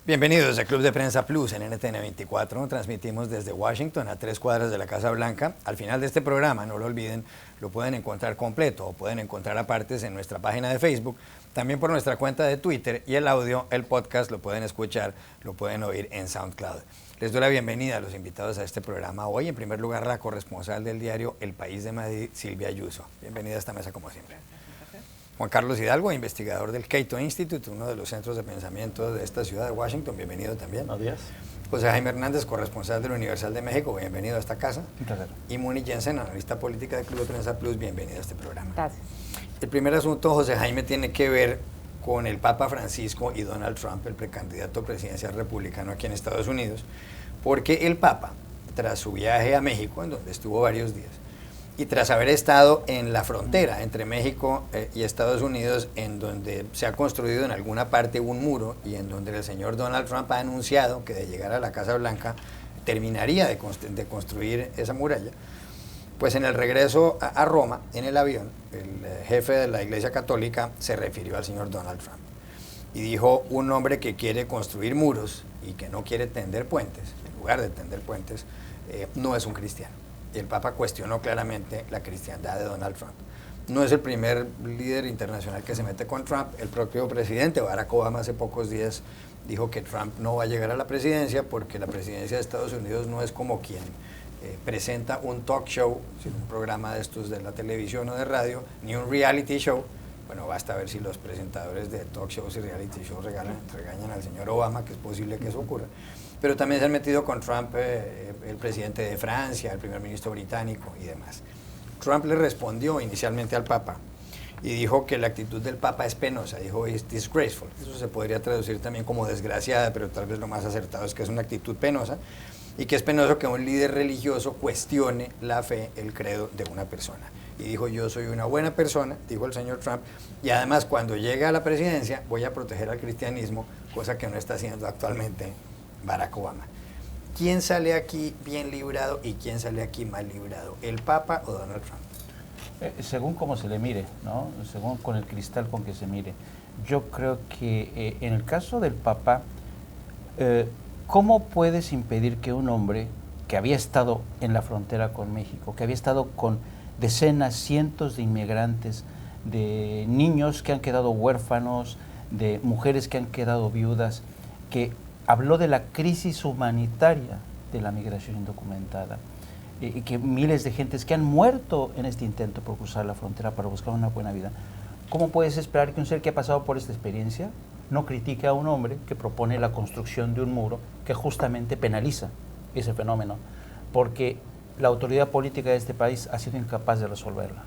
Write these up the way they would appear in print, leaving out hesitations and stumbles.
Bienvenidos a Club de Prensa Plus en NTN 24. Transmitimos desde Washington a 3 cuadras de la Casa Blanca. Al final de este programa, no lo olviden, lo pueden encontrar completo o pueden encontrar a partes en nuestra página de Facebook, también por nuestra cuenta de Twitter, y el audio, el podcast, lo pueden escuchar, lo pueden oír en SoundCloud. Les doy la bienvenida a los invitados a este programa hoy. En primer lugar, la corresponsal del diario El País de Madrid, Silvia Ayuso. Bienvenida a esta mesa como siempre. Juan Carlos Hidalgo, investigador del Cato Institute, uno de los centros de pensamiento de esta ciudad de Washington. Bienvenido también. Buenos días. José Jaime Hernández, corresponsal del Universal de México. Bienvenido a esta casa. Un placer. Y Moni Jensen, analista política del Club de Prensa Plus. Bienvenida a este programa. Gracias. El primer asunto, José Jaime, tiene que ver con el Papa Francisco y Donald Trump, el precandidato presidencial republicano aquí en Estados Unidos, porque el Papa, tras su viaje a México, en donde estuvo varios días, y tras haber estado en la frontera entre México y Estados Unidos, en donde se ha construido en alguna parte un muro y en donde el señor Donald Trump ha anunciado que de llegar a la Casa Blanca terminaría de construir esa muralla, pues en el regreso a Roma, en el avión, el jefe de la Iglesia Católica se refirió al señor Donald Trump y dijo: un hombre que quiere construir muros y que no quiere tender puentes, en lugar de tender puentes, no es un cristiano. Y el Papa cuestionó claramente la cristiandad de Donald Trump. No es el primer líder internacional que se mete con Trump. El propio presidente Barack Obama hace pocos días dijo que Trump no va a llegar a la presidencia porque la presidencia de Estados Unidos no es como quien presenta un talk show, un programa de estos de la televisión o de radio, ni un reality show. Bueno, basta ver si los presentadores de talk shows y reality shows regañan al señor Obama, que es posible que eso ocurra. Pero también se han metido con Trump el presidente de Francia, el primer ministro británico y demás. Trump le respondió inicialmente al Papa y dijo que la actitud del Papa es penosa, dijo "is disgraceful". Eso se podría traducir también como desgraciada, pero tal vez lo más acertado es que es una actitud penosa, y que es penoso que un líder religioso cuestione la fe, el credo de una persona. Y dijo: yo soy una buena persona, dijo el señor Trump, y además cuando llegue a la presidencia voy a proteger al cristianismo, cosa que no está haciendo actualmente Barack Obama. ¿Quién sale aquí bien librado y quién sale aquí mal librado? ¿El Papa o Donald Trump? Según cómo se le mire, ¿no? Según con el cristal con que se mire. Yo creo que en el caso del Papa, ¿cómo puedes impedir que un hombre que había estado en la frontera con México, que había estado con decenas, cientos de inmigrantes, de niños que han quedado huérfanos, de mujeres que han quedado viudas, que habló de la crisis humanitaria de la migración indocumentada, y que miles de gentes que han muerto en este intento por cruzar la frontera para buscar una buena vida? ¿Cómo puedes esperar que un ser que ha pasado por esta experiencia no critique a un hombre que propone la construcción de un muro que justamente penaliza ese fenómeno? Porque la autoridad política de este país ha sido incapaz de resolverla.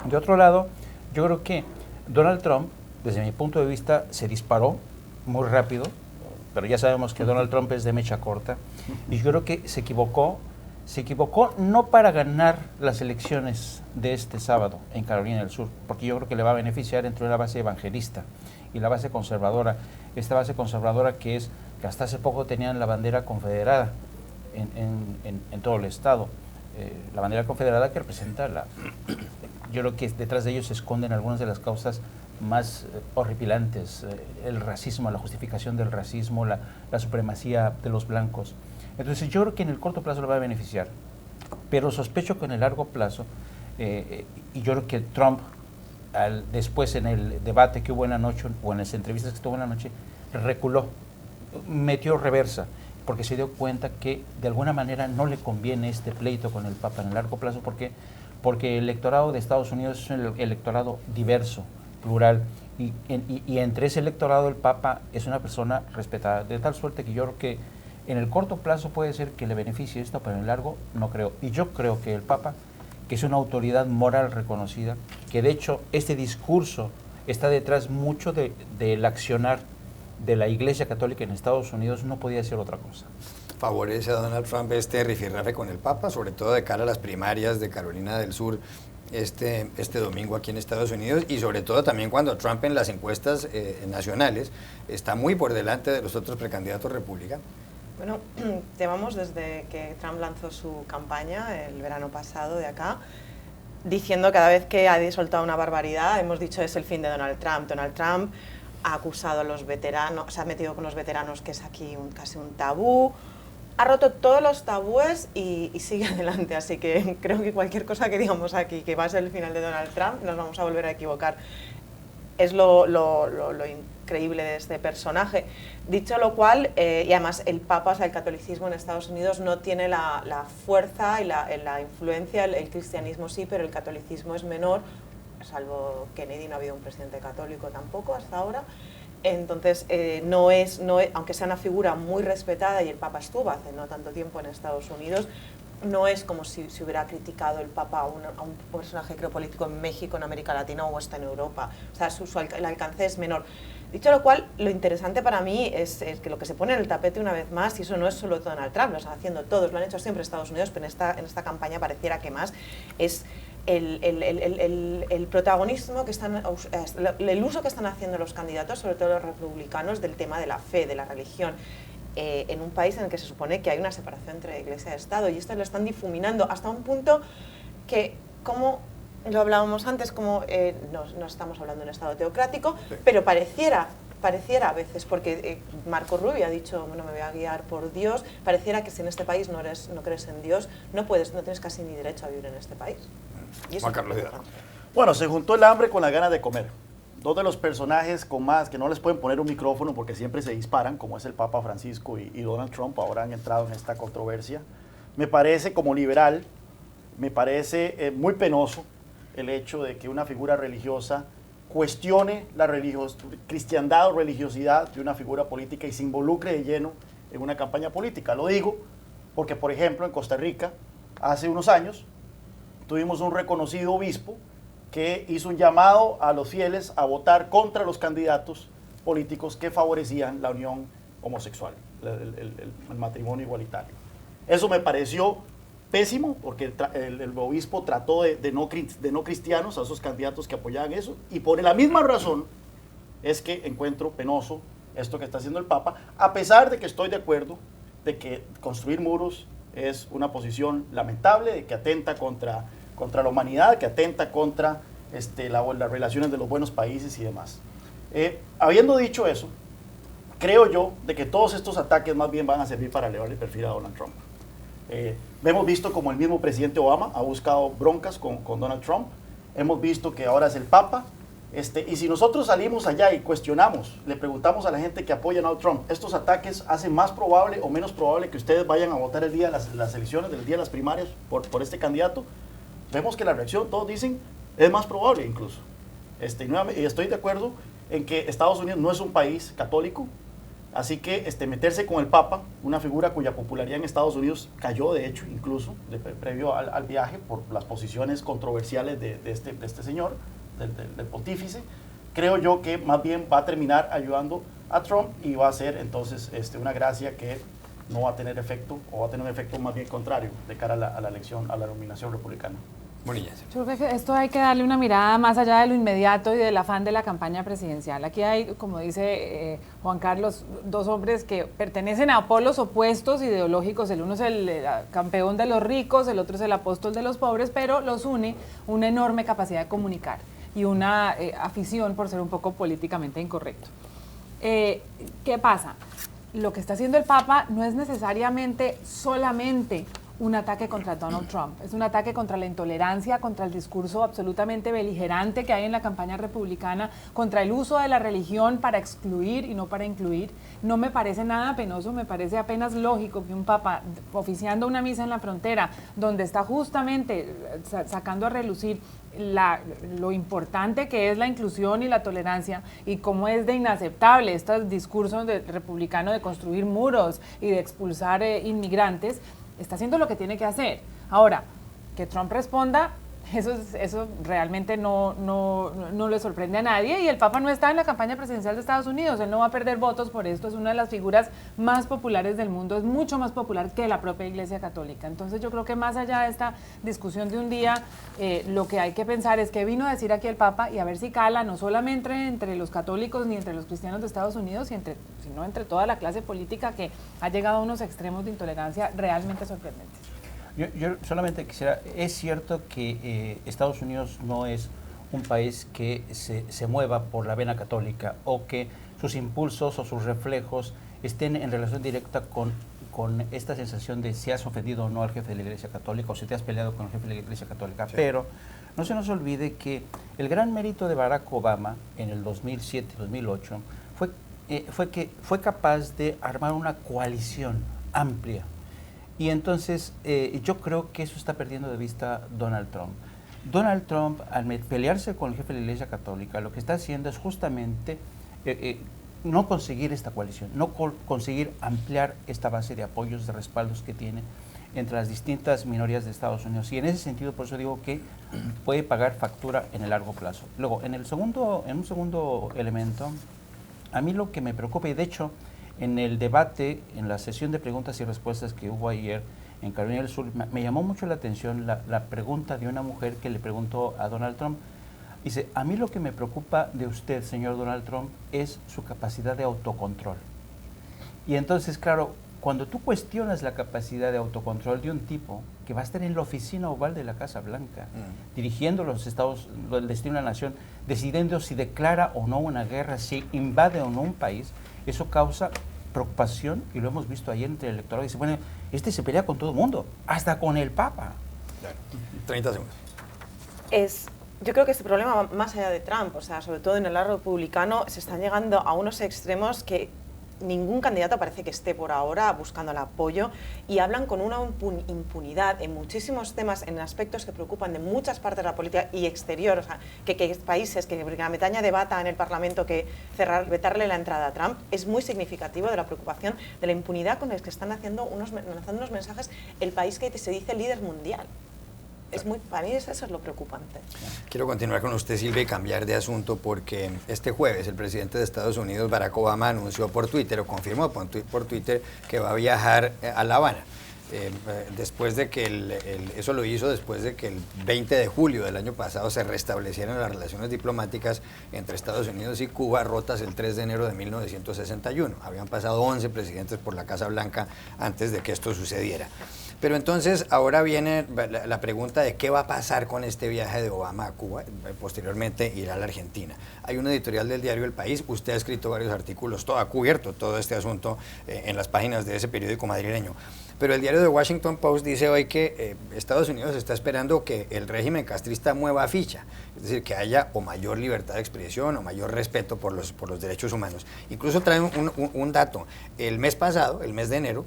De otro lado, yo creo que Donald Trump, desde mi punto de vista, se disparó muy rápido, pero ya sabemos que Donald Trump es de mecha corta, y yo creo que se equivocó no para ganar las elecciones de este sábado en Carolina del Sur, porque yo creo que le va a beneficiar entre la base evangelista y la base conservadora, esta base conservadora que hasta hace poco tenían la bandera confederada en todo el estado, la bandera confederada que representa yo creo que detrás de ellos se esconden algunas de las causas más horripilantes, el racismo, la justificación del racismo, la supremacía de los blancos. Entonces yo creo que en el corto plazo lo va a beneficiar, pero sospecho que en el largo plazo, y yo creo que Trump, después en el debate que hubo en la noche, o en las entrevistas que tuvo en la noche, reculó, metió reversa, porque se dio cuenta que de alguna manera no le conviene este pleito con el Papa en el largo plazo, porque el electorado de Estados Unidos es un electorado diverso, plural, y entre ese electorado el Papa es una persona respetada, de tal suerte que yo creo que en el corto plazo puede ser que le beneficie esto, pero en el largo no creo. Y yo creo que el Papa, que es una autoridad moral reconocida, que de hecho este discurso está detrás mucho del accionar de la Iglesia Católica en Estados Unidos, no podía ser otra cosa. ¿Favorece a Donald Trump este rifirrafe con el Papa, sobre todo de cara a las primarias de Carolina del Sur este domingo aquí en Estados Unidos, y sobre todo también cuando Trump en las encuestas nacionales está muy por delante de los otros precandidatos republicanos? Bueno, llevamos desde que Trump lanzó su campaña el verano pasado de acá, diciendo cada vez que ha soltado una barbaridad, hemos dicho es el fin de Donald Trump. Donald Trump ha acusado a los veteranos, se ha metido con los veteranos, que es aquí casi un tabú, ha roto todos los tabúes y sigue adelante, así que creo que cualquier cosa que digamos aquí que va a ser el final de Donald Trump, nos vamos a volver a equivocar. Es lo increíble de este personaje. Dicho lo cual, y además el Papa, o sea, el catolicismo en Estados Unidos no tiene la fuerza y la influencia, el cristianismo sí, pero el catolicismo es menor, salvo Kennedy, no ha habido un presidente católico tampoco hasta ahora. Entonces, no es, aunque sea una figura muy respetada, y el Papa estuvo hace no tanto tiempo en Estados Unidos, no es como si se hubiera criticado el Papa a un personaje geopolítico en México, en América Latina o hasta en Europa. O sea, el alcance es menor. Dicho lo cual, lo interesante para mí es que lo que se pone en el tapete una vez más, y eso no es solo Donald Trump, lo están haciendo todos, lo han hecho siempre Estados Unidos, pero en esta campaña pareciera que más, es el protagonismo que el uso que están haciendo los candidatos, sobre todo los republicanos, del tema de la fe, de la religión, en un país en el que se supone que hay una separación entre Iglesia y Estado, y esto lo están difuminando hasta un punto que, como lo hablábamos antes, como no estamos hablando de un Estado teocrático, sí, pero pareciera a veces, porque Marco Rubio ha dicho, bueno, me voy a guiar por Dios, pareciera que si en este país no crees en Dios, no tienes casi ni derecho a vivir en este país. Y eso Juan Carlos. Bueno, se juntó el hambre con la gana de comer. Dos de los personajes con más, que no les pueden poner un micrófono porque siempre se disparan, como es el Papa Francisco y Donald Trump, ahora han entrado en esta controversia. Me parece, como liberal, me parece muy penoso el hecho de que una figura religiosa cuestione la cristiandad o religiosidad de una figura política y se involucre de lleno en una campaña política. Lo digo porque, por ejemplo, en Costa Rica, hace unos años, tuvimos un reconocido obispo que hizo un llamado a los fieles a votar contra los candidatos políticos que favorecían la unión homosexual, el matrimonio igualitario. Eso me pareció pésimo, porque el obispo trató de no cristianos a esos candidatos que apoyaban eso, y por la misma razón es que encuentro penoso esto que está haciendo el Papa, a pesar de que estoy de acuerdo de que construir muros es una posición lamentable, de que atenta contra la humanidad, que atenta contra las relaciones de los buenos países y demás. Habiendo dicho eso, creo yo de que todos estos ataques más bien van a servir para elevar el perfil a Donald Trump. Hemos visto como el mismo presidente Obama ha buscado broncas con Donald Trump, hemos visto que ahora es el Papa, y si nosotros salimos allá y cuestionamos, le preguntamos a la gente que apoya a Donald Trump, ¿estos ataques hacen más probable o menos probable que ustedes vayan a votar el día de las elecciones, el día de las primarias por este candidato? Vemos que la reacción, todos dicen, es más probable incluso. Y estoy de acuerdo en que Estados Unidos no es un país católico, así que meterse con el Papa, una figura cuya popularidad en Estados Unidos cayó, de hecho, incluso, previo al viaje, por las posiciones controversiales de este señor, del pontífice, creo yo que más bien va a terminar ayudando a Trump y va a ser entonces una gracia que no va a tener efecto, o va a tener un efecto más bien contrario de cara a la elección, a la nominación republicana. Bonilla. Yo creo que esto hay que darle una mirada más allá de lo inmediato y del afán de la campaña presidencial. Aquí hay, como dice Juan Carlos, dos hombres que pertenecen a polos opuestos ideológicos. El uno es el campeón de los ricos, el otro es el apóstol de los pobres, pero los une una enorme capacidad de comunicar y una afición por ser un poco políticamente incorrecto. ¿Qué pasa? Lo que está haciendo el Papa no es necesariamente solamente un ataque contra Donald Trump, es un ataque contra la intolerancia, contra el discurso absolutamente beligerante que hay en la campaña republicana, contra el uso de la religión para excluir y no para incluir. No me parece nada penoso, me parece apenas lógico que un papa oficiando una misa en la frontera, donde está justamente sacando a relucir lo importante que es la inclusión y la tolerancia, y cómo es de inaceptable estos discursos republicano de construir muros y de expulsar inmigrantes, está haciendo lo que tiene que hacer. Ahora, que Trump responda, eso realmente no le sorprende a nadie, y el Papa no está en la campaña presidencial de Estados Unidos, él no va a perder votos por esto, es una de las figuras más populares del mundo, es mucho más popular que la propia Iglesia Católica. Entonces yo creo que más allá de esta discusión de un día, lo que hay que pensar es qué vino a decir aquí el Papa, y a ver si cala no solamente entre los católicos ni entre los cristianos de Estados Unidos, sino entre toda la clase política que ha llegado a unos extremos de intolerancia realmente sorprendentes. Yo solamente quisiera, es cierto que Estados Unidos no es un país que se mueva por la vena católica o que sus impulsos o sus reflejos estén en relación directa con esta sensación de si has ofendido o no al jefe de la Iglesia Católica o si te has peleado con el jefe de la Iglesia Católica. Sí. Pero no se nos olvide que el gran mérito de Barack Obama en el 2007-2008 fue que fue capaz de armar una coalición amplia. Y entonces yo creo que eso está perdiendo de vista Donald Trump. Donald Trump, al pelearse con el jefe de la Iglesia Católica, lo que está haciendo es justamente no conseguir esta coalición, no conseguir ampliar esta base de apoyos, de respaldos que tiene entre las distintas minorías de Estados Unidos. Y en ese sentido, por eso digo que puede pagar factura en el largo plazo. Luego, en un segundo elemento, a mí lo que me preocupa, y de hecho, en el debate, en la sesión de preguntas y respuestas que hubo ayer en Carolina del Sur, me llamó mucho la atención la pregunta de una mujer que le preguntó a Donald Trump. Dice, a mí lo que me preocupa de usted, señor Donald Trump, es su capacidad de autocontrol. Y entonces, claro, cuando tú cuestionas la capacidad de autocontrol de un tipo que va a estar en la oficina oval de la Casa Blanca, dirigiendo el destino de la nación, decidiendo si declara o no una guerra, si invade o no un país, eso causa preocupación, y lo hemos visto ayer entre el electorado. Dice, bueno, este se pelea con todo el mundo, hasta con el Papa. Claro. 30 segundos. Yo creo que este problema va más allá de Trump, o sea, sobre todo en el lado republicano se están llegando a unos extremos que ningún candidato parece que esté por ahora buscando el apoyo, y hablan con una impunidad en muchísimos temas, en aspectos que preocupan de muchas partes de la política y exterior, o sea, que países, que Gran Bretaña debata en el Parlamento que vetarle la entrada a Trump, es muy significativo de la preocupación, de la impunidad con la que están lanzando unos mensajes el país que se dice líder mundial. Para mí eso es lo preocupante. Quiero continuar con usted, Silvia, y cambiar de asunto, porque este jueves el presidente de Estados Unidos, Barack Obama, anunció por Twitter, o confirmó por Twitter, que va a viajar a La Habana. Después de que eso lo hizo después de que el 20 de julio del año pasado se restablecieran las relaciones diplomáticas entre Estados Unidos y Cuba, rotas el 3 de enero de 1961. Habían pasado 11 presidentes por la Casa Blanca antes de que esto sucediera. Pero entonces ahora viene la pregunta de qué va a pasar con este viaje de Obama a Cuba, posteriormente irá a la Argentina. Hay un editorial del diario El País, usted ha escrito varios artículos, ha cubierto todo este asunto en las páginas de ese periódico madrileño. Pero el diario The Washington Post dice hoy que Estados Unidos está esperando que el régimen castrista mueva ficha, es decir, que haya o mayor libertad de expresión o mayor respeto por los derechos humanos. Incluso traen un dato, el mes pasado, el mes de enero,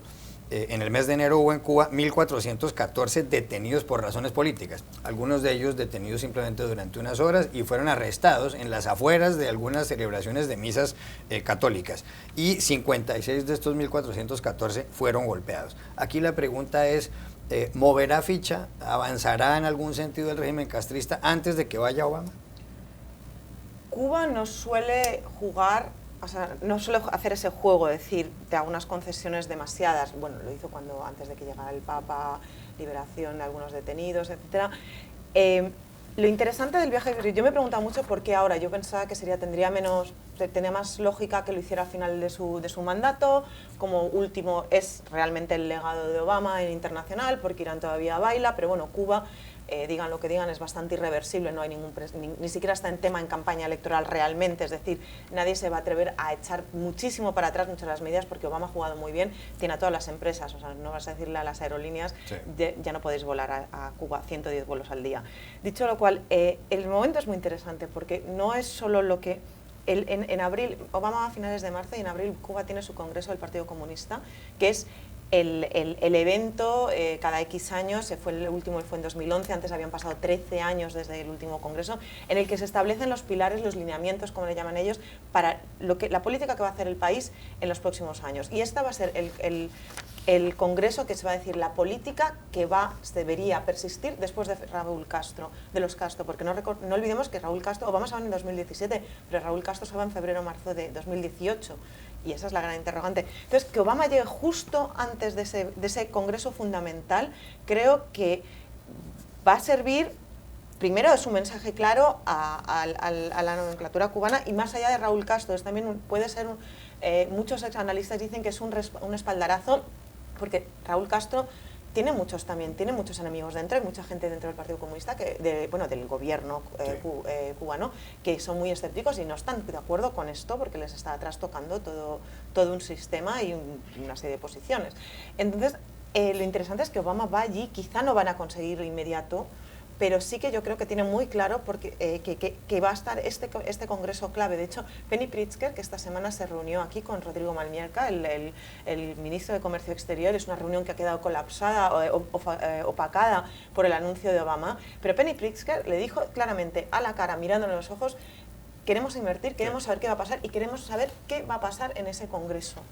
en el mes de enero hubo en Cuba 1.414 detenidos por razones políticas, algunos de ellos detenidos simplemente durante unas horas y fueron arrestados en las afueras de algunas celebraciones de misas católicas, y 56 de estos 1.414 fueron golpeados. Aquí la pregunta es, ¿moverá ficha? ¿Avanzará en algún sentido el régimen castrista antes de que vaya Obama? Cuba no suele jugar, o sea, no suele hacer ese juego, decir, te hago unas concesiones demasiadas. Bueno, lo hizo antes de que llegara el Papa, liberación de algunos detenidos, etc. Lo interesante del viaje, yo me he preguntado mucho por qué ahora. Yo pensaba que tenía más lógica que lo hiciera al final de su mandato. Como último es realmente el legado de Obama en internacional, porque Irán todavía baila, pero bueno, Cuba, digan lo que digan, es bastante irreversible, no hay ni siquiera está en tema en campaña electoral realmente, es decir, nadie se va a atrever a echar muchísimo para atrás muchas de las medidas, porque Obama ha jugado muy bien, tiene a todas las empresas, o sea, no vas a decirle a las aerolíneas, sí, ya no podéis volar a Cuba 110 vuelos al día. Dicho lo cual, el momento es muy interesante, porque no es solo lo que... En abril, Obama va a finales de marzo, y en abril Cuba tiene su congreso del Partido Comunista, que es el evento cada X años. El último fue en 2011, antes habían pasado 13 años desde el último congreso, en el que se establecen los pilares, los lineamientos, como le llaman ellos, para la política que va a hacer el país en los próximos años. Y esta va a ser el congreso que se va a decir la política que debería persistir después de Raúl Castro, de los Castro, porque no olvidemos que Obama se va en 2017, pero Raúl Castro se va en febrero-marzo de 2018. Y esa es la gran interrogante. Entonces, que Obama llegue justo antes de ese congreso fundamental, creo que va a servir, primero, es un mensaje claro a la nomenclatura cubana, y más allá de Raúl Castro, también puede ser, muchos analistas dicen que es un espaldarazo, porque Raúl Castro tiene muchos enemigos dentro, hay mucha gente dentro del Partido Comunista, del gobierno cubano, que son muy escépticos y no están de acuerdo con esto porque les está trastocando todo un sistema y una serie de posiciones. Entonces, lo interesante es que Obama va allí, quizá no van a conseguir inmediato, pero sí que yo creo que tiene muy claro porque, que va a estar este congreso clave. De hecho, Penny Pritzker, que esta semana se reunió aquí con Rodrigo Malmierka, el ministro de Comercio Exterior, es una reunión que ha quedado colapsada, opacada por el anuncio de Obama, pero Penny Pritzker le dijo claramente a la cara, mirándole a los ojos, queremos invertir, queremos saber qué va a pasar y queremos saber qué va a pasar en ese congreso.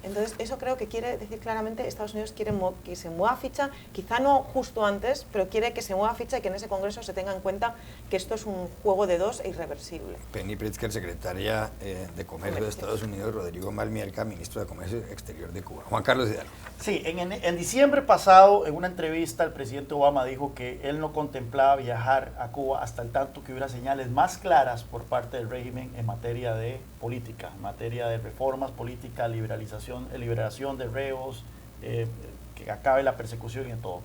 Entonces, eso creo que quiere decir claramente Estados Unidos quiere que se mueva ficha, quizá no justo antes, pero quiere que se mueva ficha y que en ese congreso se tenga en cuenta que esto es un juego de dos e irreversible. Penny Pritzker, secretaria de Comercio de Estados Unidos, Rodrigo Malmierka, ministro de Comercio Exterior de Cuba. Juan Carlos Hidalgo. Sí, en diciembre pasado, en una entrevista, el presidente Obama dijo que él no contemplaba viajar a Cuba hasta el tanto que hubiera señales más claras por parte del régimen en materia de política, en materia de reformas políticas, liberación de reos, que acabe la persecución y todo.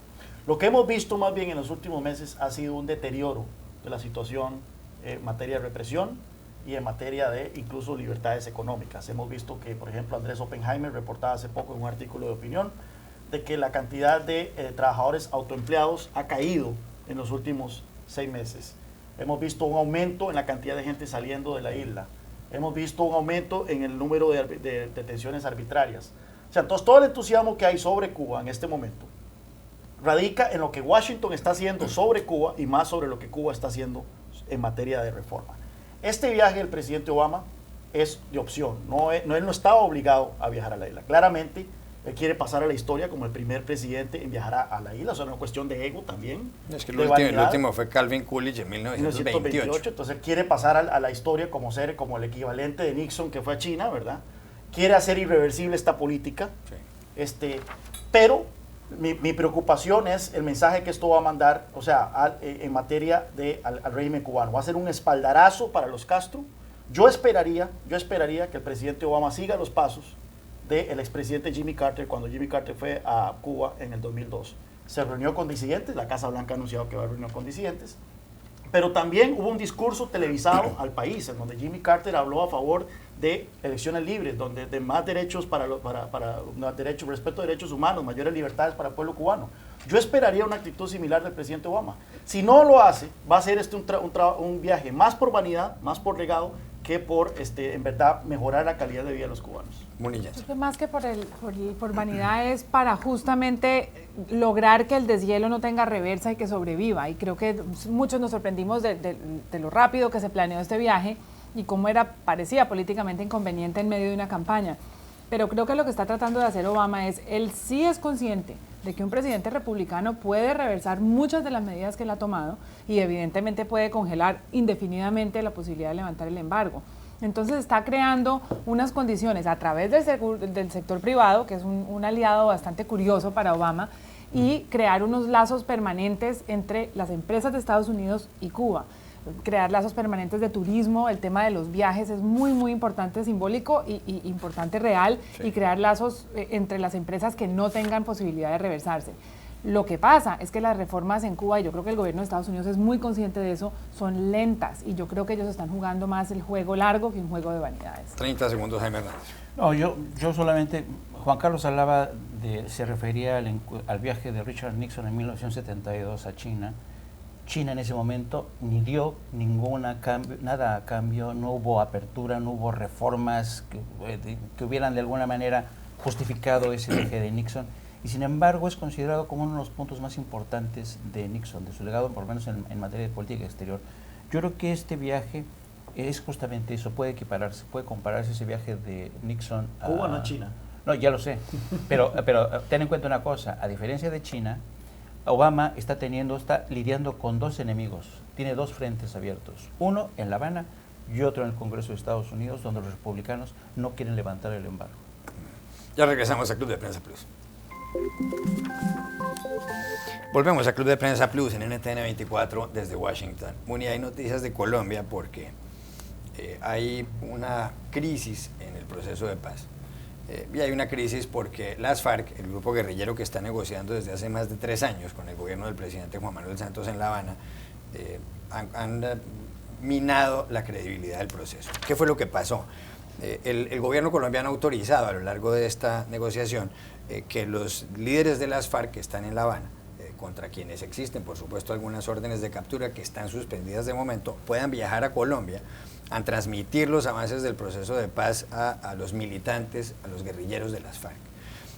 Lo que hemos visto más bien en los últimos meses ha sido un deterioro de la situación en materia de represión y en materia de incluso libertades económicas. Hemos visto que, por ejemplo, Andrés Oppenheimer reportaba hace poco en un artículo de opinión de que la cantidad de trabajadores autoempleados ha caído en los últimos 6 meses. Hemos visto un aumento en la cantidad de gente saliendo de la isla. Hemos visto un aumento en el número de detenciones arbitrarias. O sea, entonces todo el entusiasmo que hay sobre Cuba en este momento radica en lo que Washington está haciendo sobre Cuba y más sobre lo que Cuba está haciendo en materia de reforma. Este viaje del presidente Obama es de opción, él no estaba obligado a viajar a la isla. Claramente, él quiere pasar a la historia como el primer presidente en viajar a la isla, o sea, una cuestión de ego también. Es que el último fue Calvin Coolidge en 1928. Entonces él quiere pasar a la historia como el equivalente de Nixon que fue a China, ¿verdad? Quiere hacer irreversible esta política, sí. Pero mi preocupación es el mensaje que esto va a mandar, o sea, en materia al régimen cubano. Va a ser un espaldarazo para los Castro. Yo esperaría que el presidente Obama siga los pasos del expresidente Jimmy Carter cuando Jimmy Carter fue a Cuba en el 2002. Se reunió con disidentes, la Casa Blanca ha anunciado que va a reunir con disidentes, pero también hubo un discurso televisado al país en donde Jimmy Carter habló a favor de elecciones libres, donde de más derechos para respeto a derechos humanos, mayores libertades para el pueblo cubano. Yo esperaría una actitud similar del presidente Obama. Si no lo hace, va a ser un viaje más por vanidad, más por legado, que por, en verdad, mejorar la calidad de vida de los cubanos. Más que por vanidad es para justamente lograr que el deshielo no tenga reversa y que sobreviva. Y creo que muchos nos sorprendimos de lo rápido que se planeó este viaje y cómo parecía políticamente inconveniente en medio de una campaña. Pero creo que lo que está tratando de hacer Obama él sí es consciente de que un presidente republicano puede reversar muchas de las medidas que él ha tomado y evidentemente puede congelar indefinidamente la posibilidad de levantar el embargo. Entonces está creando unas condiciones a través del sector privado, que es un aliado bastante curioso para Obama, y crear unos lazos permanentes entre las empresas de Estados Unidos y Cuba. Crear lazos permanentes de turismo, el tema de los viajes es muy, muy importante, simbólico y importante real, sí. Y crear lazos entre las empresas que no tengan posibilidad de reversarse. Lo que pasa es que las reformas en Cuba, y yo creo que el gobierno de Estados Unidos es muy consciente de eso, son lentas, y yo creo que ellos están jugando más el juego largo que un juego de vanidades. 30 segundos, Jaime Hernández. No, yo solamente, Juan Carlos hablaba se refería al viaje de Richard Nixon en 1972 a China. China en ese momento ni dio nada a cambio, no hubo apertura, no hubo reformas que hubieran de alguna manera justificado ese viaje de Nixon. Y sin embargo es considerado como uno de los puntos más importantes de Nixon, de su legado, por lo menos en materia de política exterior. Yo creo que este viaje es justamente eso, puede compararse ese viaje de Nixon a Cuba, no China. No, ya lo sé, pero ten en cuenta una cosa, a diferencia de China, Obama está lidiando con dos enemigos, tiene dos frentes abiertos, uno en La Habana y otro en el Congreso de Estados Unidos, donde los republicanos no quieren levantar el embargo. Ya regresamos a Club de Prensa Plus. Volvemos a Club de Prensa Plus en NTN 24 desde Washington. Muni, hay noticias de Colombia porque hay una crisis en el proceso de paz Y hay una crisis porque las FARC, el grupo guerrillero que está negociando desde hace más de 3 años con el gobierno del presidente Juan Manuel Santos en La Habana, han minado la credibilidad del proceso. ¿Qué fue lo que pasó? El gobierno colombiano ha autorizado a lo largo de esta negociación que los líderes de las FARC que están en La Habana, contra quienes existen, por supuesto, algunas órdenes de captura que están suspendidas de momento, puedan viajar a Colombia a transmitir los avances del proceso de paz a los militantes, a los guerrilleros de las FARC.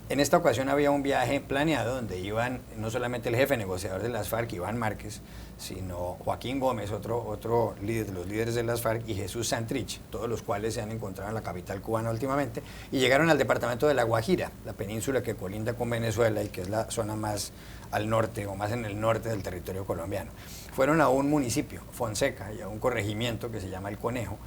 En esta ocasión había un viaje planeado donde iban no solamente el jefe negociador de las FARC, Iván Márquez, sino Joaquín Gómez, otro líder de los líderes de las FARC, y Jesús Santrich, todos los cuales se han encontrado en la capital cubana últimamente, y llegaron al departamento de La Guajira, la península que colinda con Venezuela y que es la zona más al norte o más en el norte del territorio colombiano. Fueron a un municipio, Fonseca, y a un corregimiento que se llama El Conejo,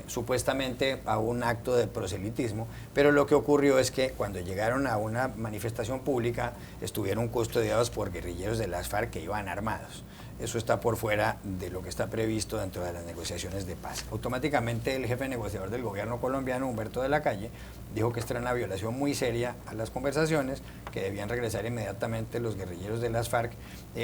supuestamente a un acto de proselitismo, pero lo que ocurrió es que cuando llegaron a una manifestación pública estuvieron custodiados por guerrilleros de las FARC que iban armados. Eso está por fuera de lo que está previsto dentro de las negociaciones de paz. Automáticamente el jefe negociador del gobierno colombiano, Humberto de la Calle, dijo que esta era una violación muy seria a las conversaciones, que debían regresar inmediatamente los guerrilleros de las FARC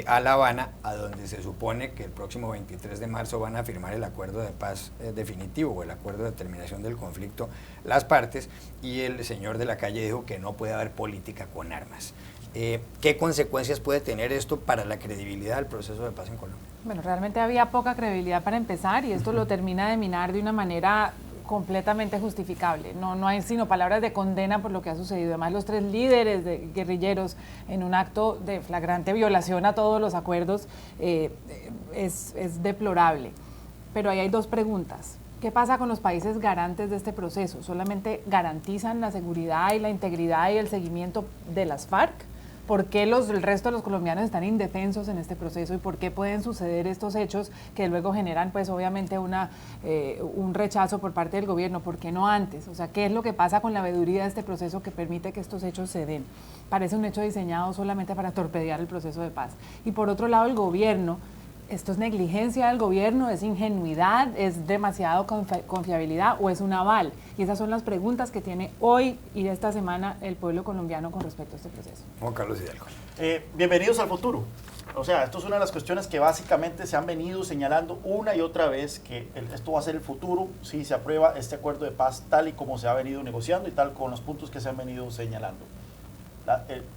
a La Habana, a donde se supone que el próximo 23 de marzo van a firmar el acuerdo de paz definitivo o el acuerdo de terminación del conflicto las partes, y el señor de la Calle dijo que no puede haber política con armas. ¿Qué consecuencias puede tener esto para la credibilidad del proceso de paz en Colombia? Bueno, realmente había poca credibilidad para empezar y esto lo termina de minar de una manera completamente justificable. No hay sino palabras de condena por lo que ha sucedido. Además, los 3 líderes de guerrilleros en un acto de flagrante violación a todos los acuerdos es deplorable. Pero ahí hay 2 preguntas. ¿Qué pasa con los países garantes de este proceso? ¿Solamente garantizan la seguridad y la integridad y el seguimiento de las FARC? ¿Por qué el resto de los colombianos están indefensos en este proceso y por qué pueden suceder estos hechos que luego generan pues obviamente un rechazo por parte del gobierno? ¿Por qué no antes? O sea, ¿qué es lo que pasa con la veeduría de este proceso que permite que estos hechos se den? Parece un hecho diseñado solamente para torpedear el proceso de paz. Y por otro lado, el gobierno, ¿esto es negligencia del gobierno, es ingenuidad, es demasiado confiabilidad o es un aval? Y esas son las preguntas que tiene hoy y esta semana el pueblo colombiano con respecto a este proceso. Juan Carlos Hidalgo. Bienvenidos al futuro. O sea, esto es una de las cuestiones que básicamente se han venido señalando una y otra vez, que esto va a ser el futuro si se aprueba este acuerdo de paz tal y como se ha venido negociando y tal con los puntos que se han venido señalando.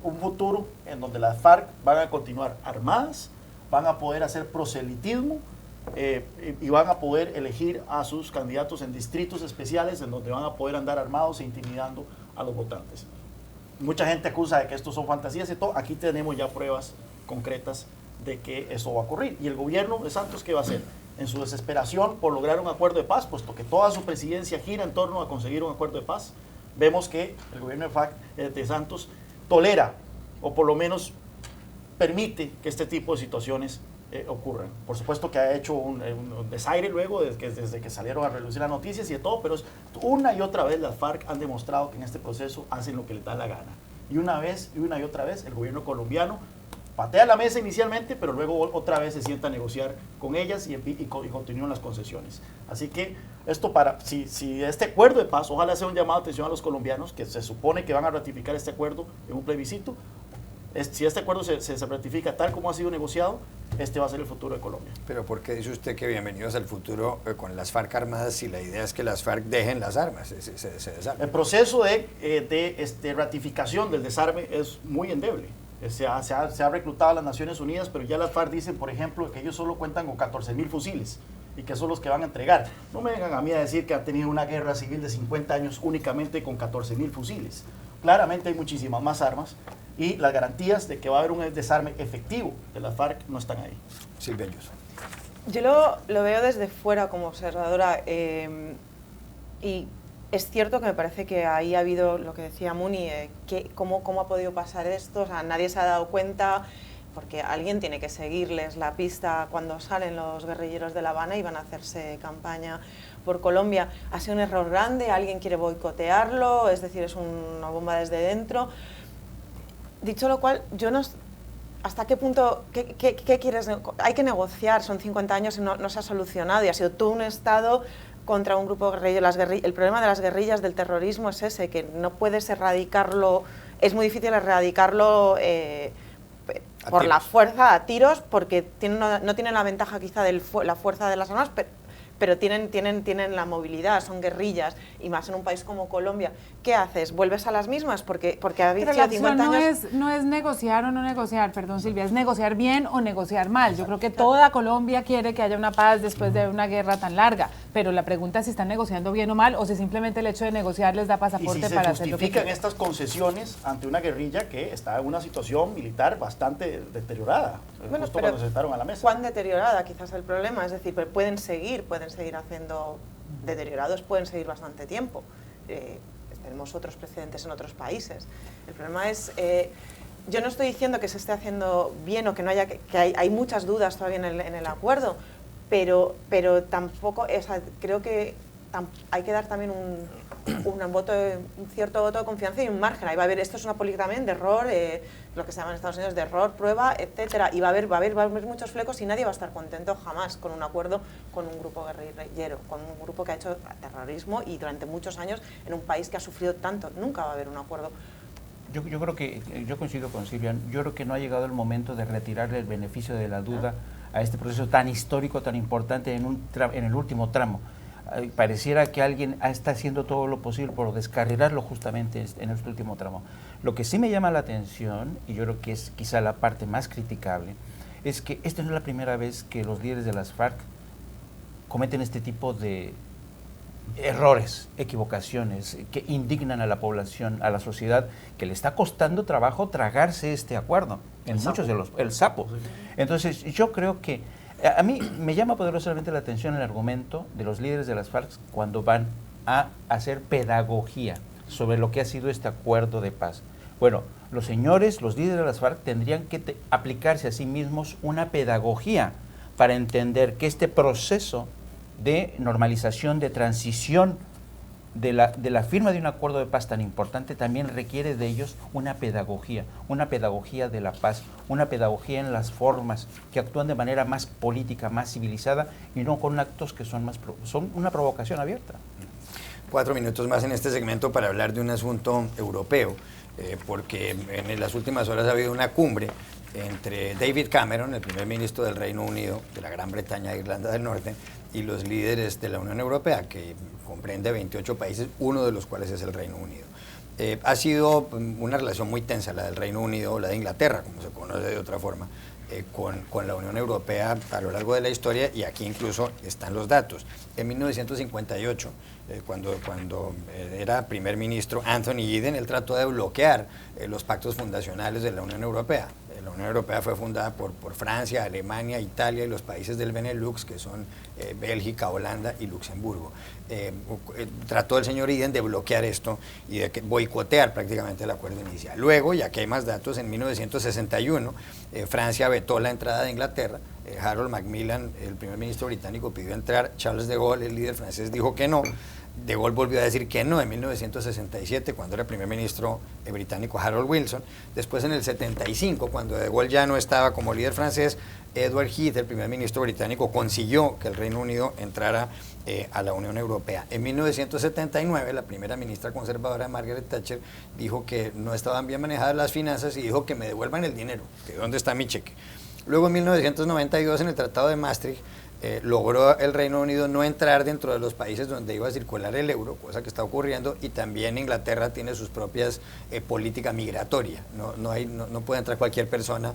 Un futuro en donde las FARC van a continuar armadas, van a poder hacer proselitismo y van a poder elegir a sus candidatos en distritos especiales en donde van a poder andar armados e intimidando a los votantes. Mucha gente acusa de que esto son fantasías y todo. Aquí tenemos ya pruebas concretas de que eso va a ocurrir. Y el gobierno de Santos, ¿qué va a hacer? En su desesperación por lograr un acuerdo de paz, puesto que toda su presidencia gira en torno a conseguir un acuerdo de paz, vemos que el gobierno de Santos tolera, o por lo menos permite que este tipo de situaciones ocurran. Por supuesto que ha hecho un desaire luego, desde que salieron a relucir las noticias y de todo, pero una y otra vez las FARC han demostrado que en este proceso hacen lo que les da la gana. Y una y otra vez el gobierno colombiano patea la mesa inicialmente, pero luego otra vez se sienta a negociar con ellas y continúan las concesiones. Así que esto si este acuerdo de paz, ojalá sea un llamado de atención a los colombianos, que se supone que van a ratificar este acuerdo en un plebiscito. Si este acuerdo se ratifica tal como ha sido negociado, este va a ser el futuro de Colombia. Pero ¿por qué dice usted que bienvenidos al futuro con las FARC armadas si la idea es que las FARC dejen las armas, se desarmen? El proceso de ratificación del desarme es muy endeble. Se ha reclutado a las Naciones Unidas, pero ya las FARC dicen, por ejemplo, que ellos solo cuentan con 14.000 fusiles y que son los que van a entregar. No me vengan a mí a decir que han tenido una guerra civil de 50 años únicamente con 14.000 fusiles. Claramente hay muchísimas más armas y las garantías de que va a haber un desarme efectivo de las FARC no están ahí. Silvia Ayuso. Yo lo veo desde fuera como observadora y es cierto que me parece que ahí ha habido lo que decía Muni, cómo ha podido pasar esto, o sea, nadie se ha dado cuenta, porque alguien tiene que seguirles la pista cuando salen los guerrilleros de La Habana y van a hacerse campaña por Colombia. Ha sido un error grande, alguien quiere boicotearlo, es decir, es una bomba desde dentro. Dicho lo cual, yo no... ¿Hasta qué punto, qué quieres? Hay que negociar, son 50 años y no se ha solucionado y ha sido todo un Estado contra un grupo guerrillero. El problema de las guerrillas del terrorismo es ese, que no puedes erradicarlo, es muy difícil erradicarlo por la fuerza, a tiros, porque no tienen la ventaja quizá de la fuerza de las armas, pero tienen la movilidad, son guerrillas, y más en un país como Colombia. ¿Qué haces? ¿Vuelves a las mismas? Porque habéis Pero la sido opción 50 años... no es negociar o no negociar, perdón Silvia, es negociar bien o negociar mal. Yo creo que toda Colombia quiere que haya una paz después de una guerra tan larga, pero la pregunta es si están negociando bien o mal, o si simplemente el hecho de negociar les da pasaporte para hacer lo que justifican quieran. estas concesiones ante una guerrilla que está en una situación militar bastante deteriorada, Bueno, justo pero cuando se sentaron a la mesa. ¿cuán deteriorada quizás el problema? Es decir, pero pueden seguir haciendo deteriorados, pueden seguir bastante tiempo. Tenemos otros precedentes en otros países. El problema es, yo no estoy diciendo que se esté haciendo bien o que no haya, que hay muchas dudas todavía en el acuerdo, pero tampoco, o sea, creo que hay que dar también un cierto voto de confianza y un margen. Ahí va a haber, esto es una política también de error, lo que se llama en Estados Unidos de error, prueba, etcétera, y va a haber muchos flecos y nadie va a estar contento jamás con un acuerdo con un grupo guerrillero, con un grupo que ha hecho terrorismo y durante muchos años en un país que ha sufrido tanto. Nunca va a haber un acuerdo. Yo creo que, yo coincido con Silvia, yo creo que no ha llegado el momento de retirarle el beneficio de la duda a este proceso tan histórico, tan importante en el último tramo. Pareciera que alguien está haciendo todo lo posible por descarrilarlo justamente en este último tramo. Lo que sí me llama la atención, y yo creo que es quizá la parte más criticable, es que esta no es la primera vez que los líderes de las FARC cometen este tipo de errores, equivocaciones, que indignan a la población, a la sociedad, que le está costando trabajo tragarse este acuerdo, el sapo. Entonces, yo creo que a mí me llama poderosamente la atención el argumento de los líderes de las FARC cuando van a hacer pedagogía sobre lo que ha sido este acuerdo de paz. Bueno, los señores, los líderes de las FARC tendrían que aplicarse a sí mismos una pedagogía para entender que este proceso de normalización, de transición de la firma de un acuerdo de paz tan importante también requiere de ellos una pedagogía de la paz, una pedagogía en las formas que actúan de manera más política, más civilizada y no con actos que son una provocación abierta. 4 minutos más en este segmento para hablar de un asunto europeo, porque en las últimas horas ha habido una cumbre entre David Cameron, el primer ministro del Reino Unido, de la Gran Bretaña e Irlanda del Norte, y los líderes de la Unión Europea, que comprende 28 países, uno de los cuales es el Reino Unido. Ha sido una relación muy tensa la del Reino Unido, o la de Inglaterra, como se conoce de otra forma, con la Unión Europea a lo largo de la historia, y aquí incluso están los datos. En 1958, cuando era primer ministro Anthony Eden, él trató de bloquear los pactos fundacionales de la Unión Europea. La Unión Europea fue fundada por Francia, Alemania, Italia y los países del Benelux, que son Bélgica, Holanda y Luxemburgo. Trató el señor Eden de bloquear esto y de boicotear prácticamente el acuerdo inicial. Luego, ya que hay más datos, en 1961 Francia vetó la entrada de Inglaterra. Harold Macmillan, el primer ministro británico, pidió entrar. Charles de Gaulle, el líder francés, dijo que no. De Gaulle volvió a decir que no en 1967, cuando era primer ministro británico Harold Wilson. Después, en el 75, cuando De Gaulle ya no estaba como líder francés, Edward Heath, el primer ministro británico, consiguió que el Reino Unido entrara a la Unión Europea. En 1979, la primera ministra conservadora, Margaret Thatcher, dijo que no estaban bien manejadas las finanzas y dijo que me devuelvan el dinero, que dónde está mi cheque. Luego, en 1992, en el Tratado de Maastricht, logró el Reino Unido no entrar dentro de los países donde iba a circular el euro, cosa que está ocurriendo, y también Inglaterra tiene sus propias política migratoria. No puede entrar cualquier persona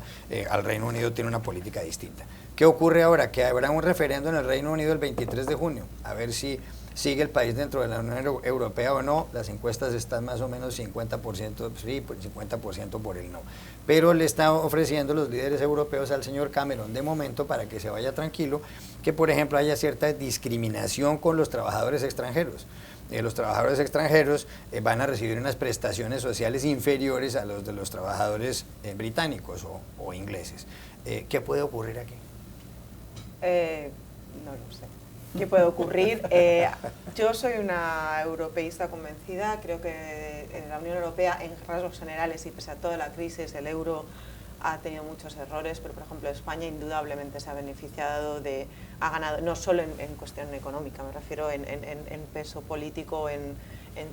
al Reino Unido, tiene una política distinta. ¿Qué ocurre ahora? Que habrá un referendo en el Reino Unido el 23 de junio, a ver si sigue el país dentro de la Unión Europea o no. Las encuestas están más o menos 50% sí, 50% por el no. Pero le está ofreciendo los líderes europeos al señor Cameron de momento, para que se vaya tranquilo, que por ejemplo haya cierta discriminación con los trabajadores extranjeros. Los trabajadores extranjeros van a recibir unas prestaciones sociales inferiores a los de los trabajadores británicos o ingleses. ¿Qué puede ocurrir aquí? No lo sé. ¿Qué puede ocurrir? Yo soy una europeísta convencida. Creo que en la Unión Europea, en rasgos generales y pese a toda la crisis, el euro ha tenido muchos errores, pero por ejemplo España indudablemente se ha beneficiado ha ganado, no solo en cuestión económica, me refiero en peso político, en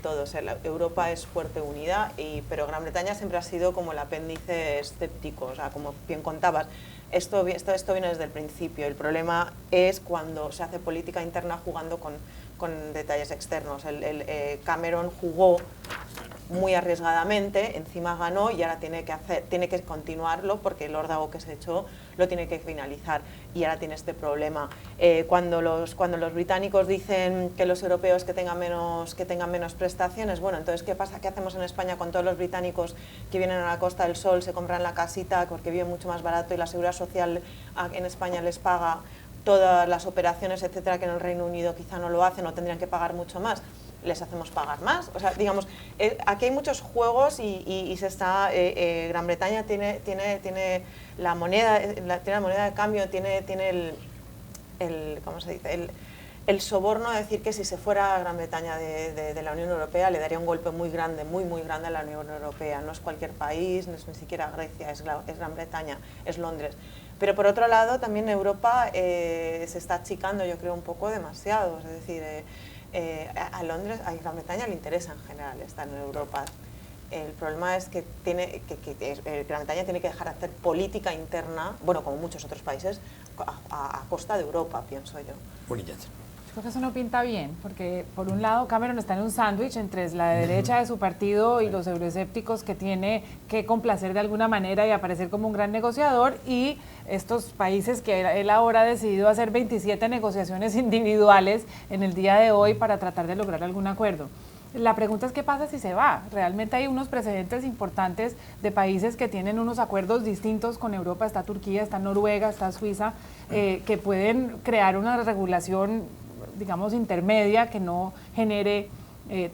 todo. O sea, Europa es fuerte unida, pero Gran Bretaña siempre ha sido como el apéndice escéptico, o sea, como bien contabas. Esto viene desde el principio. El problema es cuando se hace política interna jugando con detalles externos. Cameron jugó muy arriesgadamente, encima ganó y ahora tiene que continuarlo porque el órdago que se echó lo tiene que finalizar y ahora tiene este problema. Cuando los británicos dicen que los europeos que tengan menos prestaciones, bueno, entonces ¿qué pasa? ¿Qué hacemos en España con todos los británicos que vienen a la Costa del Sol, se compran la casita porque viven mucho más barato y la Seguridad Social en España les paga todas las operaciones, etcétera, que en el Reino Unido quizá no lo hacen o tendrían que pagar mucho más? Les hacemos pagar más. O sea, digamos, aquí hay muchos juegos y se está. Gran Bretaña tiene la moneda, tiene la moneda de cambio, tiene el ¿cómo se dice? El soborno de decir que si se fuera Gran Bretaña de la Unión Europea le daría un golpe muy grande, muy grande a la Unión Europea. No es cualquier país, no es ni siquiera Grecia, es Gran Bretaña, es Londres. Pero por otro lado, también Europa se está achicando, yo creo, un poco demasiado. Es decir, a Londres, a Gran Bretaña le interesa en general estar en Europa. El problema es que Gran Bretaña tiene que dejar de hacer política interna, bueno, como muchos otros países, a costa de Europa, pienso yo. Creo que eso no pinta bien, porque por un lado Cameron está en un sándwich entre la derecha de su partido y los euroescépticos que tiene que complacer de alguna manera y aparecer como un gran negociador, y estos países que él ahora ha decidido hacer 27 negociaciones individuales en el día de hoy para tratar de lograr algún acuerdo. La pregunta es qué pasa si se va. Realmente hay unos precedentes importantes de países que tienen unos acuerdos distintos con Europa. Está Turquía, está Noruega, está Suiza, que pueden crear una regulación, digamos, intermedia que no genere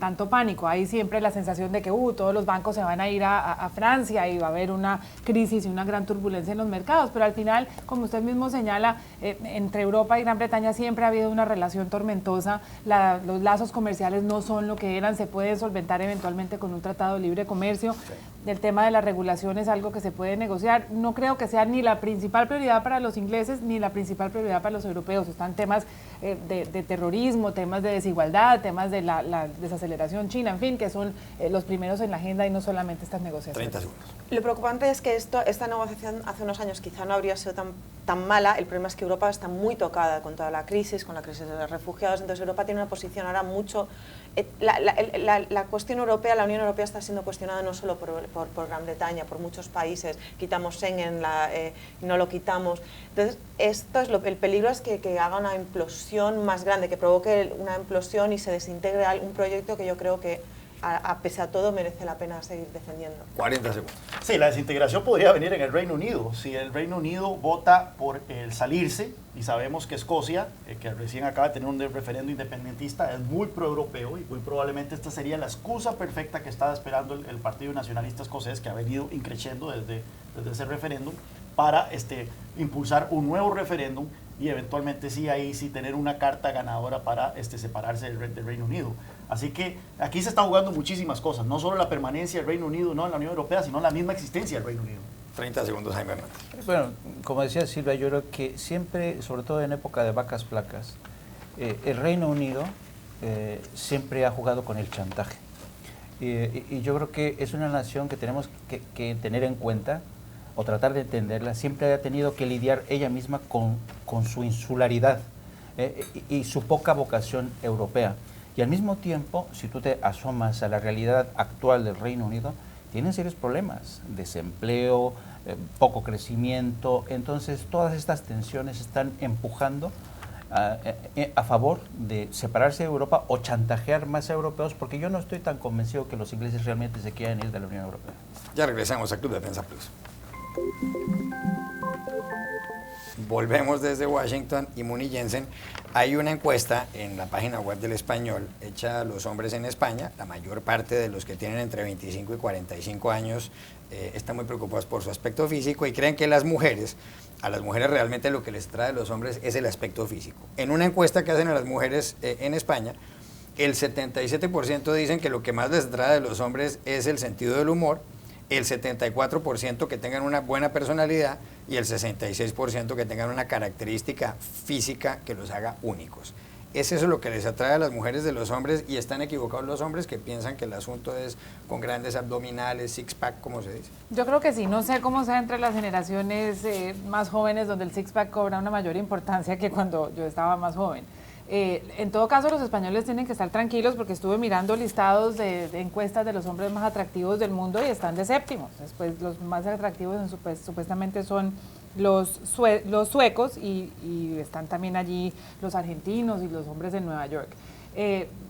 tanto pánico. Hay siempre la sensación de que todos los bancos se van a ir a Francia y va a haber una crisis y una gran turbulencia en los mercados, pero al final, como usted mismo señala, entre Europa y Gran Bretaña siempre ha habido una relación tormentosa. Los lazos comerciales no son lo que eran, se puede solventar eventualmente con un tratado de libre comercio. Sí. El tema de la regulación es algo que se puede negociar. No creo que sea ni la principal prioridad para los ingleses ni la principal prioridad para los europeos. Están temas de terrorismo, temas de desigualdad, temas de la desaceleración china, en fin, que son los primeros en la agenda y no solamente estas negociaciones. 30 segundos. Lo preocupante es que esta negociación hace unos años quizá no habría sido tan mala. El problema es que Europa está muy tocada con toda la crisis, con la crisis de los refugiados, entonces Europa tiene una posición ahora mucho... La cuestión europea, la Unión Europea está siendo cuestionada no solo por Gran Bretaña, por muchos países. Quitamos Schengen, no lo quitamos. Entonces, el peligro es que haga una implosión más grande, que provoque una implosión y se desintegre un proyecto que yo creo que, a pese a todo, merece la pena seguir defendiendo. 40 segundos. Sí, la desintegración podría venir en el Reino Unido. Si el Reino Unido vota por el salirse, y sabemos que Escocia, que recién acaba de tener un referendo independentista, es muy proeuropeo y muy probablemente esta sería la excusa perfecta que estaba esperando el Partido Nacionalista Escocés, que ha venido increciendo desde ese referéndum, para impulsar un nuevo referéndum y eventualmente ahí sí tener una carta ganadora para separarse del Reino Unido. Así que aquí se están jugando muchísimas cosas, no solo la permanencia del Reino Unido en la Unión Europea, sino la misma existencia del Reino Unido. 30 segundos, Jaime Hernández. Bueno, como decía Silvia, yo creo que siempre, sobre todo en época de vacas flacas, el Reino Unido siempre ha jugado con el chantaje. Y yo creo que es una nación que tenemos que tener en cuenta o tratar de entenderla. Siempre ha tenido que lidiar ella misma con su insularidad y su poca vocación europea. Y al mismo tiempo, si tú te asomas a la realidad actual del Reino Unido, tienen serios problemas, desempleo, poco crecimiento. Entonces, todas estas tensiones están empujando a favor de separarse de Europa o chantajear más a europeos, porque yo no estoy tan convencido que los ingleses realmente se quieran ir de la Unión Europea. Ya regresamos a Club de Prensa Plus. Volvemos desde Washington y Muni Jensen. Hay una encuesta en la página web del Español hecha a los hombres en España. La mayor parte de los que tienen entre 25 y 45 años están muy preocupados por su aspecto físico y creen que a las mujeres realmente lo que les trae a los hombres es el aspecto físico. En una encuesta que hacen a las mujeres en España, el 77% dicen que lo que más les trae de los hombres es el sentido del humor, el 74% que tengan una buena personalidad y el 66% que tengan una característica física que los haga únicos. Es eso lo que les atrae a las mujeres de los hombres, y están equivocados los hombres que piensan que el asunto es con grandes abdominales, six-pack, como se dice. Yo creo que sí, no sé cómo sea entre las generaciones más jóvenes, donde el six-pack cobra una mayor importancia que cuando yo estaba más joven. En todo caso, los españoles tienen que estar tranquilos, porque estuve mirando listados de encuestas de los hombres más atractivos del mundo y están de séptimos. Después, los más atractivos supuestamente son los suecos, y están también allí los argentinos y los hombres de Nueva York.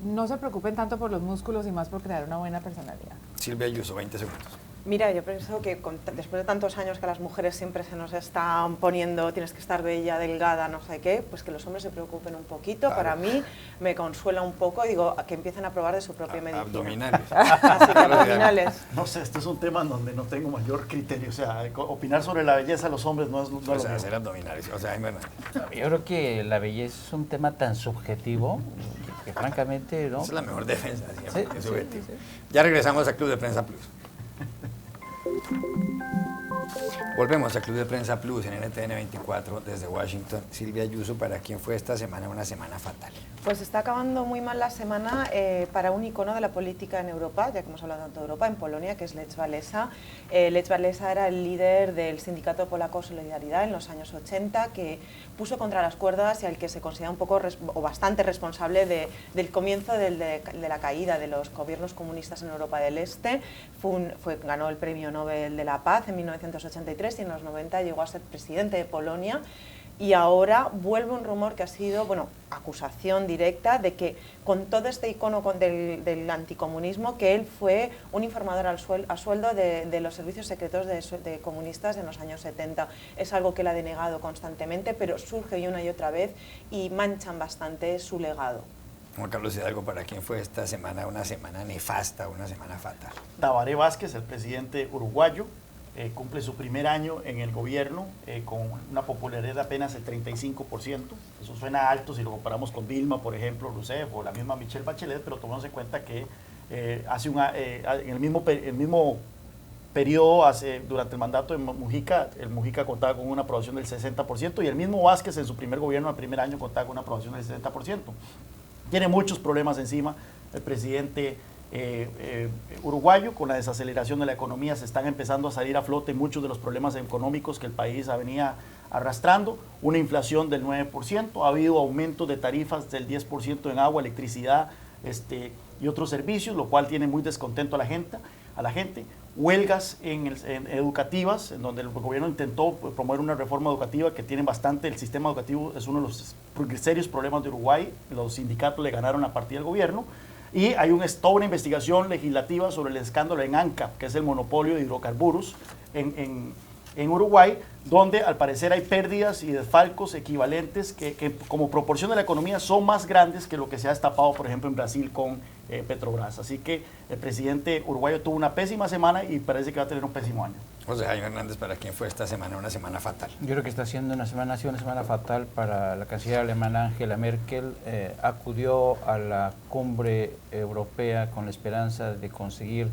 No se preocupen tanto por los músculos y más por crear una buena personalidad. Silvia Ayuso, 20 segundos. Mira, yo pienso que después de tantos años que a las mujeres siempre se nos están poniendo tienes que estar bella, delgada, no sé qué, pues que los hombres se preocupen un poquito. Claro. Para mí me consuela un poco, digo, que empiecen a probar de su propia medicina. Abdominales. Así que abdominales. No sé, este es un tema en donde no tengo mayor criterio. O sea, opinar sobre la belleza de los hombres no es lo sea, hacer abdominales. O sea, yo creo que la belleza es un tema tan subjetivo que francamente, ¿no? Esa es la mejor defensa, siempre, sí, es subjetivo. Sí. Ya regresamos a Club de Prensa Plus. Volvemos a Club de Prensa Plus en NTN 24 desde Washington. Silvia Ayuso, ¿para quién fue esta semana una semana fatal? Pues está acabando muy mal la semana para un icono de la política en Europa, ya que hemos hablado tanto de Europa, en Polonia, que es Lech Walesa. Lech Walesa era el líder del sindicato polaco Solidaridad en los años 80, que puso contra las cuerdas y al que se considera un poco o bastante responsable del comienzo de la caída de los gobiernos comunistas en Europa del Este. Ganó el Premio Nobel de la Paz en 1983 y en los 90 llegó a ser presidente de Polonia. Y ahora vuelve un rumor que ha sido, acusación directa de que con todo este icono del anticomunismo, que él fue un informador a sueldo de los servicios secretos de comunistas en los años 70. Es algo que él ha denegado constantemente, pero surge una y otra vez y manchan bastante su legado. Juan Carlos Hidalgo, ¿para quién fue esta semana una semana nefasta, una semana fatal? Tabaré Vázquez, el presidente uruguayo, cumple su primer año en el gobierno con una popularidad de apenas el 35%. Eso suena alto si lo comparamos con Dilma, por ejemplo, Rousseff o la misma Michelle Bachelet, pero tomemos en cuenta que en el mismo periodo, durante el mandato de Mujica, el Mujica contaba con una aprobación del 60%, y el mismo Vázquez en su primer gobierno, el primer año, contaba con una aprobación del 60%. Tiene muchos problemas encima el presidente uruguayo. Con la desaceleración de la economía se están empezando a salir a flote muchos de los problemas económicos que el país venía arrastrando. Una inflación del 9%, ha habido aumentos de tarifas del 10% en agua, electricidad y otros servicios, lo cual tiene muy descontento a la gente. Huelgas educativas, en donde el gobierno intentó promover una reforma educativa que tiene bastante. El sistema educativo es uno de los serios problemas de Uruguay. Los sindicatos le ganaron la partida al gobierno. Y hay toda una investigación legislativa sobre el escándalo en ANCAP, que es el monopolio de hidrocarburos en Uruguay, donde al parecer hay pérdidas y desfalcos equivalentes que como proporción de la economía son más grandes que lo que se ha destapado, por ejemplo, en Brasil con Petrobras. Así que el presidente uruguayo tuvo una pésima semana y parece que va a tener un pésimo año. José Jaime Hernández, ¿para quién fue esta semana una semana fatal? Yo creo que está siendo una semana fatal para la canciller alemana Angela Merkel. Acudió a la cumbre europea con la esperanza de conseguir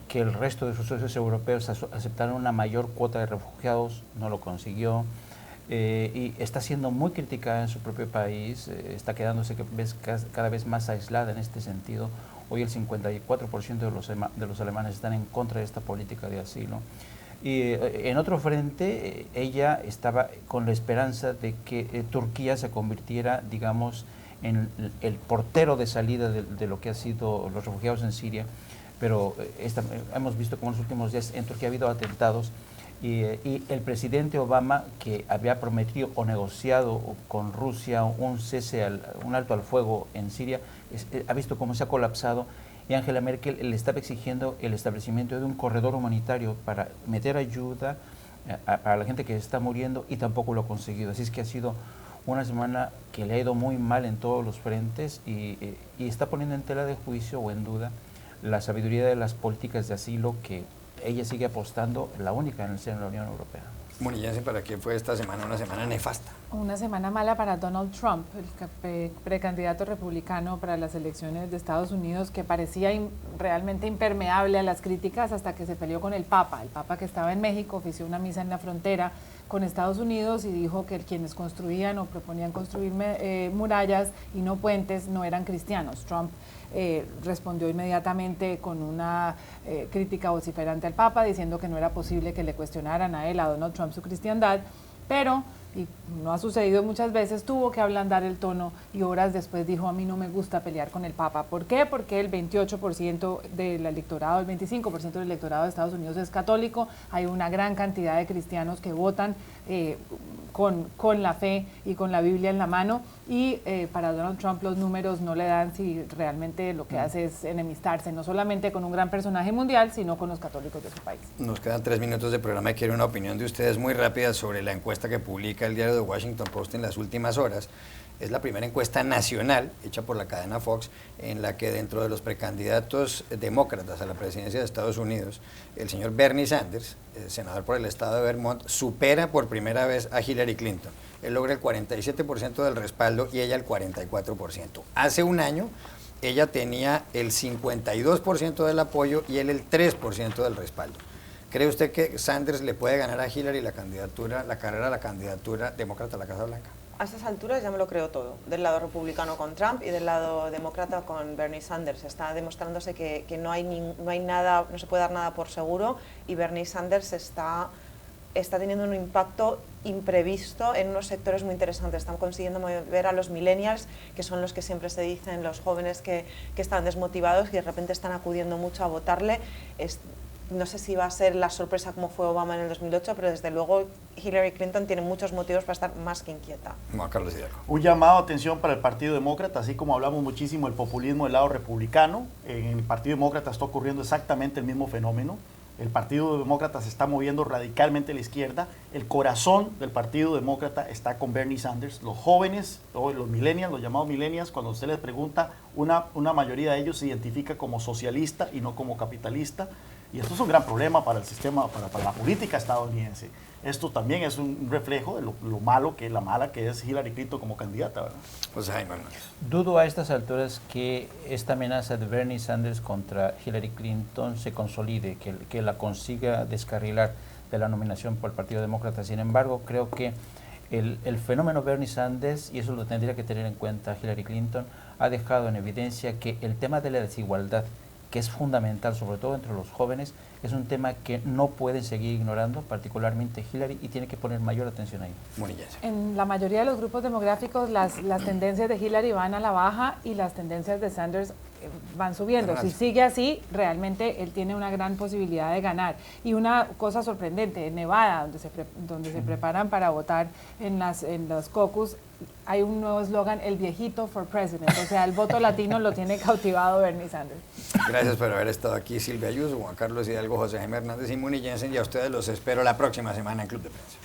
que el resto de sus socios europeos aceptaran una mayor cuota de refugiados. No lo consiguió. Y está siendo muy criticada en su propio país, está quedándose cada vez más aislada en este sentido. Hoy el 54% de los alemanes están en contra de esta política de asilo. Y en otro frente, ella estaba con la esperanza de que Turquía se convirtiera, digamos, en el portero de salida de lo que han sido los refugiados en Siria. Pero hemos visto como en los últimos días en Turquía ha habido atentados. Y el presidente Obama, que había prometido o negociado con Rusia un alto al fuego en Siria, ha visto cómo se ha colapsado, y Angela Merkel le estaba exigiendo el establecimiento de un corredor humanitario para meter ayuda a la gente que está muriendo, y tampoco lo ha conseguido. Así es que ha sido una semana que le ha ido muy mal en todos los frentes y está poniendo en tela de juicio o en duda la sabiduría de las políticas de asilo que ella sigue apostando, la única en el seno de la Unión Europea. Moni Jensen, ¿para qué fue esta semana una semana nefasta? Una semana mala para Donald Trump, el precandidato republicano para las elecciones de Estados Unidos, que parecía realmente impermeable a las críticas hasta que se peleó con el Papa que estaba en México, ofició una misa en la frontera con Estados Unidos y dijo que quienes construían o proponían construir murallas y no puentes no eran cristianos. Trump respondió inmediatamente con una crítica vociferante al Papa, diciendo que no era posible que le cuestionaran a él, a Donald Trump, su cristiandad, pero, y no ha sucedido muchas veces, tuvo que ablandar el tono y horas después dijo: a mí no me gusta pelear con el Papa. ¿Por qué? Porque el 28% del electorado, el 25% del electorado de Estados Unidos es católico, hay una gran cantidad de cristianos que votan con la fe y con la Biblia en la mano, y para Donald Trump los números no le dan si realmente lo que hace es enemistarse, no solamente con un gran personaje mundial, sino con los católicos de su país. Nos quedan 3 minutos de programa y quiero una opinión de ustedes muy rápida sobre la encuesta que publica el diario The Washington Post en las últimas horas. Es la primera encuesta nacional hecha por la cadena Fox en la que dentro de los precandidatos demócratas a la presidencia de Estados Unidos, el señor Bernie Sanders, senador por el estado de Vermont, supera por primera vez a Hillary Clinton. Él logra el 47% del respaldo y ella el 44%. Hace un año ella tenía el 52% del apoyo y él el 3% del respaldo. ¿Cree usted que Sanders le puede ganar a Hillary la carrera a la candidatura demócrata a la Casa Blanca? A estas alturas ya me lo creo todo, del lado republicano con Trump y del lado demócrata con Bernie Sanders. Está demostrándose que no hay nada, no se puede dar nada por seguro, y Bernie Sanders está teniendo un impacto imprevisto en unos sectores muy interesantes. Están consiguiendo mover a los millennials, que son los que siempre se dicen los jóvenes que están desmotivados y de repente están acudiendo mucho a votarle. No sé si va a ser la sorpresa como fue Obama en el 2008, pero desde luego Hillary Clinton tiene muchos motivos para estar más que inquieta. Juan Carlos Hidalgo. Un llamado de atención para el Partido Demócrata, así como hablamos muchísimo del populismo del lado republicano, en el Partido Demócrata está ocurriendo exactamente el mismo fenómeno. El Partido Demócrata se está moviendo radicalmente a la izquierda. El corazón del Partido Demócrata está con Bernie Sanders. Los jóvenes, los millennials, los llamados millennials, cuando usted les pregunta, una mayoría de ellos se identifica como socialista y no como capitalista. Y esto es un gran problema para el sistema, para la política estadounidense. Esto también es un reflejo de lo malo que es Hillary Clinton como candidata, ¿verdad? Pues Jaime Hernández. Dudo a estas alturas que esta amenaza de Bernie Sanders contra Hillary Clinton se consolide, que la consiga descarrilar de la nominación por el Partido Demócrata. Sin embargo, creo que el fenómeno Bernie Sanders, y eso lo tendría que tener en cuenta Hillary Clinton, ha dejado en evidencia que el tema de la desigualdad, que es fundamental, sobre todo entre los jóvenes, es un tema que no pueden seguir ignorando, particularmente Hillary, y tiene que poner mayor atención ahí. En la mayoría de los grupos demográficos, las tendencias de Hillary van a la baja y las tendencias de Sanders van subiendo. Si sigue así, realmente él tiene una gran posibilidad de ganar. Y una cosa sorprendente, en Nevada, donde se preparan para votar en los caucus, hay un nuevo eslogan: el viejito for president. O sea, el voto latino lo tiene cautivado Bernie Sanders. Gracias por haber estado aquí, Silvia Ayuso, Juan Carlos Hidalgo, José Jaime Hernández y Moni Jensen, y a ustedes los espero la próxima semana en Club de Prensa.